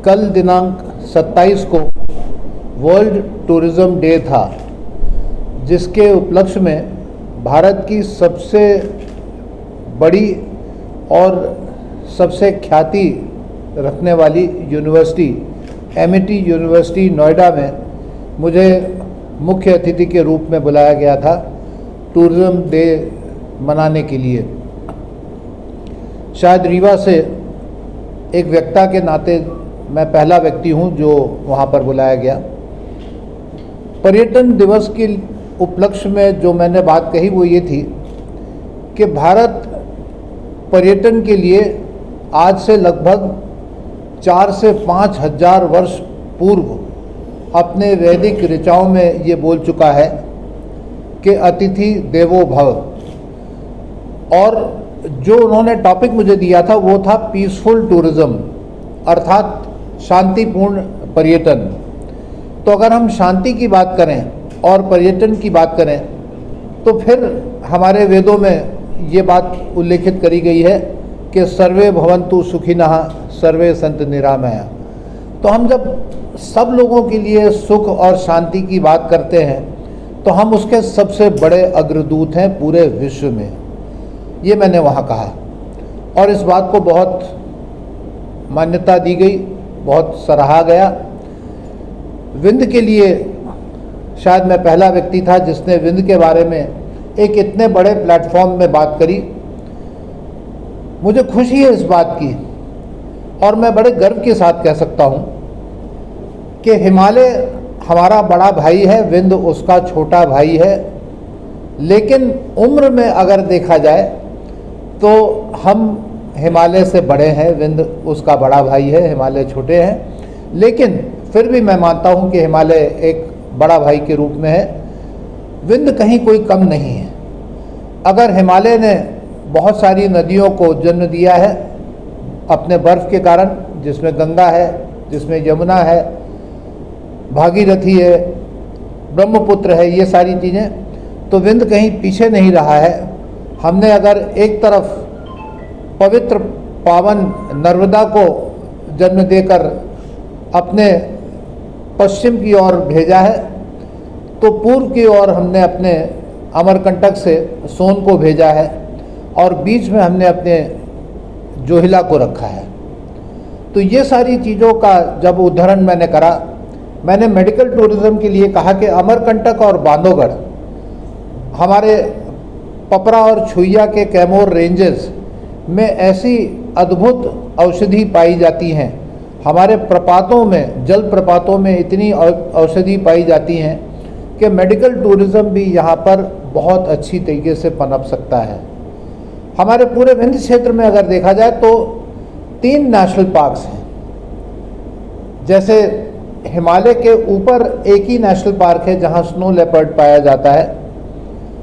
कल दिनांक 27 को वर्ल्ड टूरिज़्म डे था, जिसके उपलक्ष्य में भारत की सबसे बड़ी और सबसे ख्याति रखने वाली यूनिवर्सिटी एमिटी यूनिवर्सिटी नोएडा में मुझे मुख्य अतिथि के रूप में बुलाया गया था टूरिज़्म डे मनाने के लिए। शायद रीवा से एक वक्ता के नाते मैं पहला व्यक्ति हूं जो वहां पर बुलाया गया। पर्यटन दिवस के उपलक्ष्य में जो मैंने बात कही वो ये थी कि भारत पर्यटन के लिए आज से लगभग 4 से 5 हजार वर्ष पूर्व अपने वैदिक ऋचाओं में ये बोल चुका है कि अतिथि देवो भव। और जो उन्होंने टॉपिक मुझे दिया था वो था पीसफुल टूरिज़्म, अर्थात शांतिपूर्ण पर्यटन। तो अगर हम शांति की बात करें और पर्यटन की बात करें तो फिर हमारे वेदों में ये बात उल्लेखित करी गई है कि सर्वे भवन्तु सुखिनः सर्वे सन्तु निरामया। तो हम जब सब लोगों के लिए सुख और शांति की बात करते हैं तो हम उसके सबसे बड़े अग्रदूत हैं पूरे विश्व में, ये मैंने वहाँ कहा। और इस बात को बहुत मान्यता दी गई, बहुत सराहा गया। विंध्य के लिए शायद मैं पहला व्यक्ति था जिसने विंध्य के बारे में एक इतने बड़े प्लेटफॉर्म में बात करी। मुझे खुशी है इस बात की और मैं बड़े गर्व के साथ कह सकता हूँ कि हिमालय हमारा बड़ा भाई है, विंध्य उसका छोटा भाई है। लेकिन उम्र में अगर देखा जाए तो हम हिमालय से बड़े हैं, विंध्य उसका बड़ा भाई है, हिमालय छोटे हैं। लेकिन फिर भी मैं मानता हूँ कि हिमालय एक बड़ा भाई के रूप में है, विंध्य कहीं कोई कम नहीं है। अगर हिमालय ने बहुत सारी नदियों को जन्म दिया है अपने बर्फ़ के कारण, जिसमें गंगा है, जिसमें यमुना है, भागीरथी है, ब्रह्मपुत्र है, ये सारी चीज़ें, तो विंध्य कहीं पीछे नहीं रहा है। हमने अगर एक तरफ पवित्र पावन नर्मदा को जन्म देकर अपने पश्चिम की ओर भेजा है, तो पूर्व की ओर हमने अपने अमरकंटक से सोन को भेजा है और बीच में हमने अपने जोहिला को रखा है। तो ये सारी चीज़ों का जब उदाहरण मैंने करा, मैंने मेडिकल टूरिज़्म के लिए कहा कि अमरकंटक और बांधवगढ़, हमारे पपरा और छुइया के कैमोर रेंजेस में ऐसी अद्भुत औषधि पाई जाती हैं, हमारे प्रपातों में, जल प्रपातों में इतनी औषधि पाई जाती हैं कि मेडिकल टूरिज़्म भी यहाँ पर बहुत अच्छी तरीके से पनप सकता है। हमारे पूरे विंध्य क्षेत्र में अगर देखा जाए तो 3 नेशनल पार्क्स हैं। जैसे हिमालय के ऊपर एक ही नेशनल पार्क है जहाँ स्नो लेपर्ड पाया जाता है,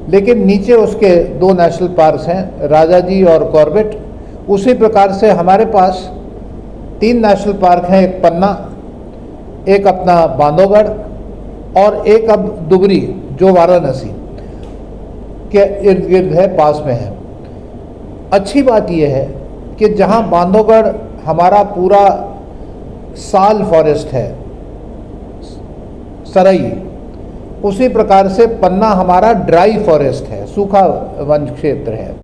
लेकिन नीचे उसके 2 नेशनल पार्क्स हैं, राजाजी और कॉर्बेट। उसी प्रकार से हमारे पास 3 नेशनल पार्क हैं, एक पन्ना, एक अपना बांधवगढ़ और एक अब दुबरी जो वाराणसी के इर्द गिर्द है, पास में है। अच्छी बात यह है कि जहाँ बांधवगढ़ हमारा पूरा साल फॉरेस्ट है, सरई, उसी प्रकार से पन्ना हमारा ड्राई फॉरेस्ट है, सूखा वन क्षेत्र है।